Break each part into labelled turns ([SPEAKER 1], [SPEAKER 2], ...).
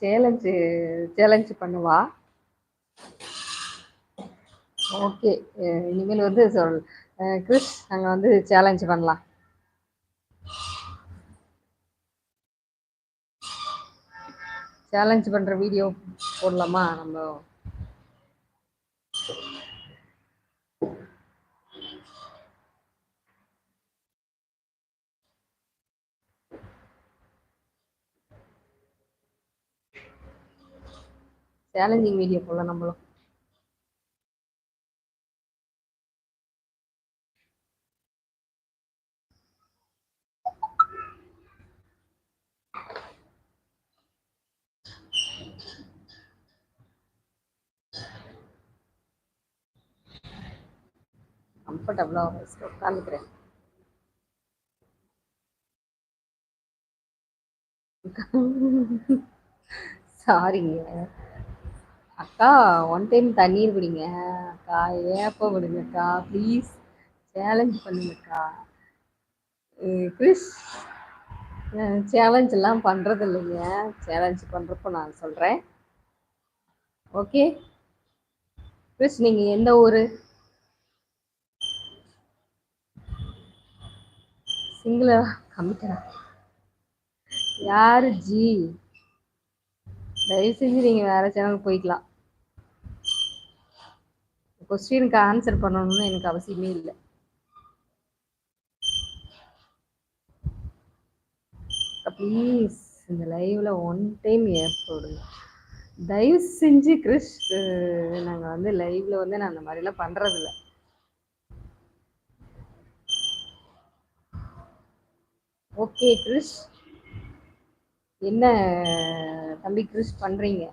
[SPEAKER 1] Challenge challenge பண்ணவா? Okay. இனிமேல் வந்து கிறிஸ் நாங்க வந்து சேலஞ்ச் பண்ணலாம். சேலஞ்ச் பண்ற வீடியோ போடலாமா நம்ம? சேலஞ்சிங் வீடியோ போடலாம் நம்மளும். கம்ஃபர்டபுளா உட்காந்துக்கிறேன். சாரிங்க அக்கா. ஒன் டைம் தண்ணீர் குடிங்க அக்கா. ஏப்ப விடுங்கக்கா ப்ளீஸ். சேலஞ்ச் பண்ணுங்கக்கா. கிறிஸ் சேலஞ்ச் எல்லாம் பண்றது இல்லைங்க. சேலஞ்ச் பண்றப்போ நான் சொல்றேன். ஓகே கிறிஸ், நீங்க எந்த ஊரு? சிங்கிளா கமிட்டடா? யாரு ஜி? தயவு செஞ்சு நீங்க வேற சேனல் போய்க்கலாம். கொஸ்டினுக்கு ஆன்சர் பண்ணணும்னு எனக்கு அவசியமே இல்லை. ப்ளீஸ் இந்த லைவ்ல ஒன் டைம் ஏற்படுங்க தயவு செஞ்சு கிறிஸ். நாங்கள் வந்து லைவ்ல வந்து நான் அந்த மாதிரிலாம் பண்றதில்ல. Okay Chris. என்ன தம்பி கிறிஸ் பண்றீங்க?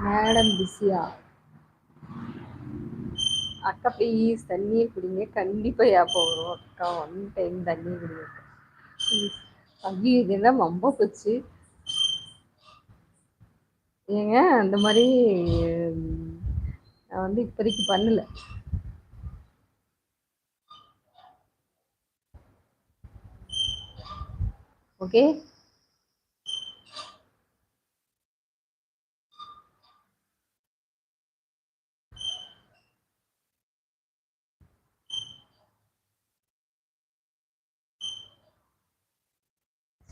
[SPEAKER 1] மேடம் பிஸியா? அக்கா ப்ளீஸ் தண்ணீர் குடிங்க. கண்டிப்பா ஏப்பம் வரும் அக்கா. ஒன் டைம் தண்ணீர் குடிங்க ப்ளீஸ். ஐயோ இதெல்லாம் ரொம்ப போச்சு ஏங்க. அந்த மாதிரி நான் வந்து இப்போதைக்கு பண்ணல. ஓகே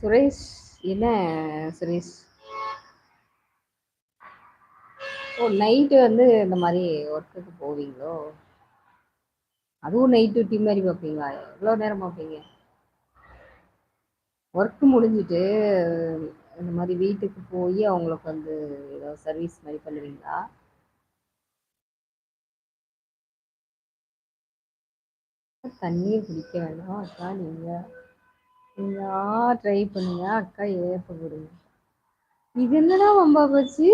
[SPEAKER 1] சுரேஷ். என்ன சுரேஷ்? ஓ நைட்டு வந்து இந்த மாதிரி ஒர்க்குக்கு போவீங்களோ? அதுவும் நைட் டியூட்டி மாதிரி பார்ப்பீங்களா? எவ்வளோ நேரம் பார்ப்பீங்க? ஒர்க் முடிஞ்சிட்டு இந்த மாதிரி வீட்டுக்கு போய் அவங்களுக்கு வந்து ஏதோ சர்வீஸ் மாதிரி பண்ணுவீங்களா? தண்ணீர் குடிக்க வேண்டாம் அக்கா. நீங்க ட்ரை பண்ணுங்க அக்கா. ஏப்ப கொடுங்க. இது என்னடா வம்பா போச்சு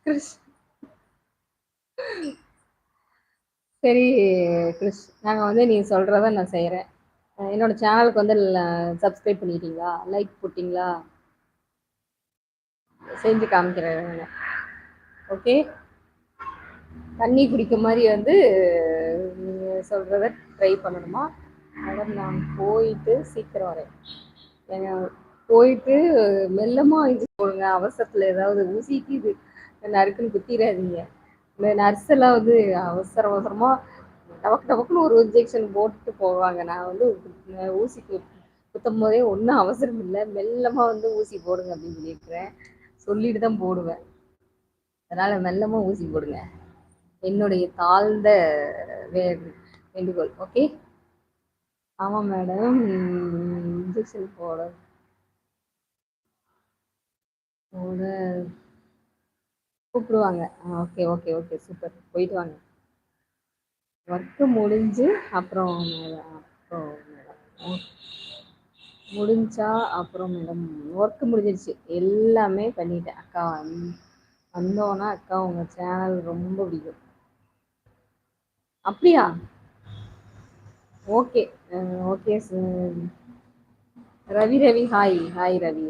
[SPEAKER 1] கிறிஸ்? சரி கிறிஸ், நாங்கள் வந்து நீ சொல்கிறத நான் செய்கிறேன். என்னோட சேனலுக்கு வந்து சப்ஸ்கிரைப் பண்ணிட்டீங்களா? லைக் போட்டிங்களா? செஞ்சு காமிக்கிறேன். ஓகே. தண்ணி குடிக்க மாதிரி வந்து நீங்கள் சொல்கிறத ட்ரை பண்ணணுமா? மேடம் நான் போயிட்டு சீக்கிரம் வரேன். ஏங்க போயிட்டு மெல்லமாக இது போடுங்க. அவசரத்தில் ஏதாவது ஊசிக்கு இது நறுக்குன்னு குத்திடாதீங்க. இந்த நர்ஸ் எல்லாம் வந்து அவசர அவசரமாக டபக்கு டபக்குன்னு ஒரு இன்ஜெக்ஷன் போட்டுட்டு போவாங்க. நான் வந்து ஊசிக்கு குத்தும் போதே ஒன்றும் அவசரம் இல்லை, மெல்லமாக வந்து ஊசி போடுங்க அப்படின்னு சொல்லியிருக்கிறேன். சொல்லிட்டு தான் போடுவேன். அதனால மெல்லமாக ஊசி போடுங்க. என்னுடைய தாழ்ந்த வேண்டுகோள். ஓகே. ஆமாம் மேடம். இன்ஜெக்ஷன் போட கூப்பிடுவாங்க. Okay okay okay super. போயிட்டு வாங்க. ஒர்க்கு முடிஞ்சு அப்புறம் அப்புறம் மேடம் முடிஞ்சா அப்புறம் மேடம் ஒர்க்கு முடிஞ்சிருச்சு. எல்லாமே பண்ணிட்டேன் அக்கா. வந்தோன்னா அக்கா உங்கள் சேனல் ரொம்ப பிடிக்கும். அப்படியா? Okay okay Ravi Ravi hi hi Ravi.